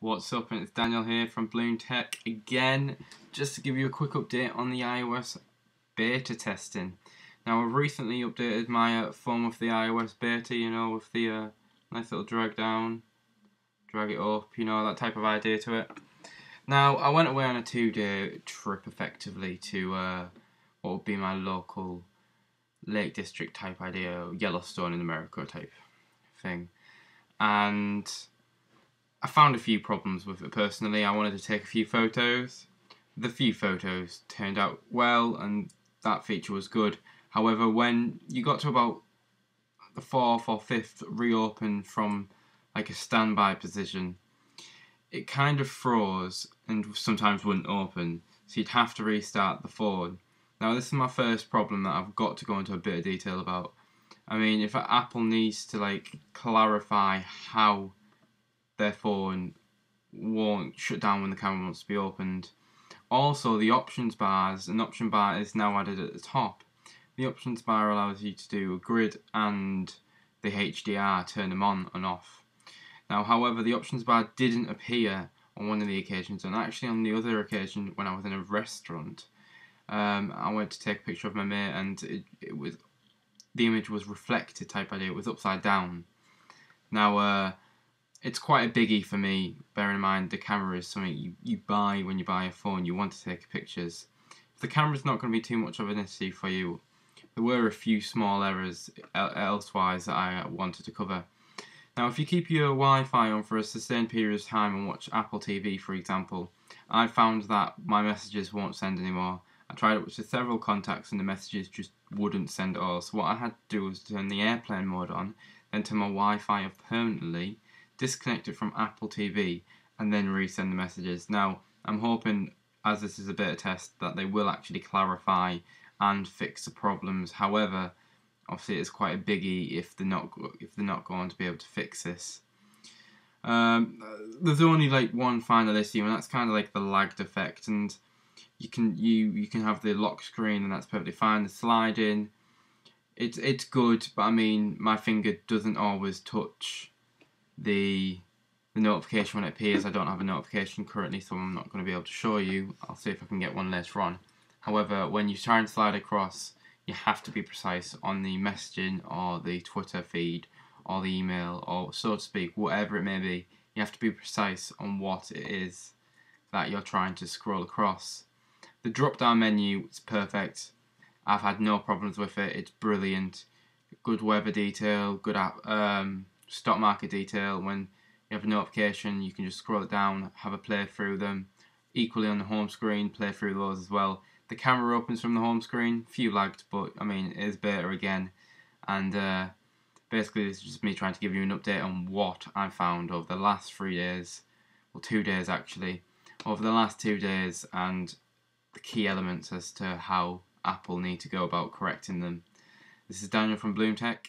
What's up, and it's Daniel here from bloomtek again, just to give you a quick update on the iOS beta testing. Now, I've recently updated my phone with the iOS beta, you know, with the nice little drag down, drag it up, you know, that type of idea to it. Now, I went away on a 2-day trip effectively to what would be my local Lake District type idea, Yellowstone in America type thing. And I found a few problems with it personally. I wanted to take a few photos. The few photos turned out well and that feature was good. However, when you got to about the 4th or 5th reopen from like a standby position, it kind of froze and sometimes wouldn't open, so you'd have to restart the phone. Now, this is my first problem that I've got to go into a bit of detail about. I mean, if Apple needs to like clarify how their phone won't shut down when the camera wants to be opened. Also, the options bars, an option bar is now added at the top. The options bar allows you to do a grid and the HDR, turn them on and off. Now, however, the options bar didn't appear on one of the occasions, and actually on the other occasion when I was in a restaurant, I went to take a picture of my mate and the image was reflected type idea, it was upside down. Now, it's quite a biggie for me, bearing in mind the camera is something you buy when you buy a phone, you want to take pictures. If the camera's not going to be too much of an issue for you, there were a few small errors elsewise that I wanted to cover. Now, if you keep your Wi-Fi on for a sustained period of time and watch Apple TV, for example, I found that my messages won't send anymore. I tried it with several contacts and the messages just wouldn't send at all. So what I had to do was turn the airplane mode on, then turn my Wi-Fi off permanently, disconnect it from Apple TV, and then resend the messages. Now, I'm hoping, as this is a beta test, that they will actually clarify and fix the problems. However, obviously it's quite a biggie if they're not going to be able to fix this. There's only like one final issue, and that's kind of like the lagged effect. And you can have the lock screen, and that's perfectly fine. The sliding, it's good, but I mean, my finger doesn't always touch the notification when it appears. I don't have a notification currently, so I'm not going to be able to show you. I'll see if I can get one later on. However, when you try and slide across, you have to be precise on the messaging or the Twitter feed or the email, or so to speak, whatever it may be. You have to be precise on what it is that you're trying to scroll across. The drop down menu is perfect. I've had no problems with it. It's brilliant. Good weather detail, good stock market detail. When you have a notification, you can just scroll it down, have a play through them. Equally on the home screen, play through those as well. The camera opens from the home screen, few lagged, but I mean, it is beta again. And basically this is just me trying to give you an update on what I found over the last 3 days, well 2 days actually, over the last 2 days, and the key elements as to how Apple need to go about correcting them. This is Daniel from bloomtek.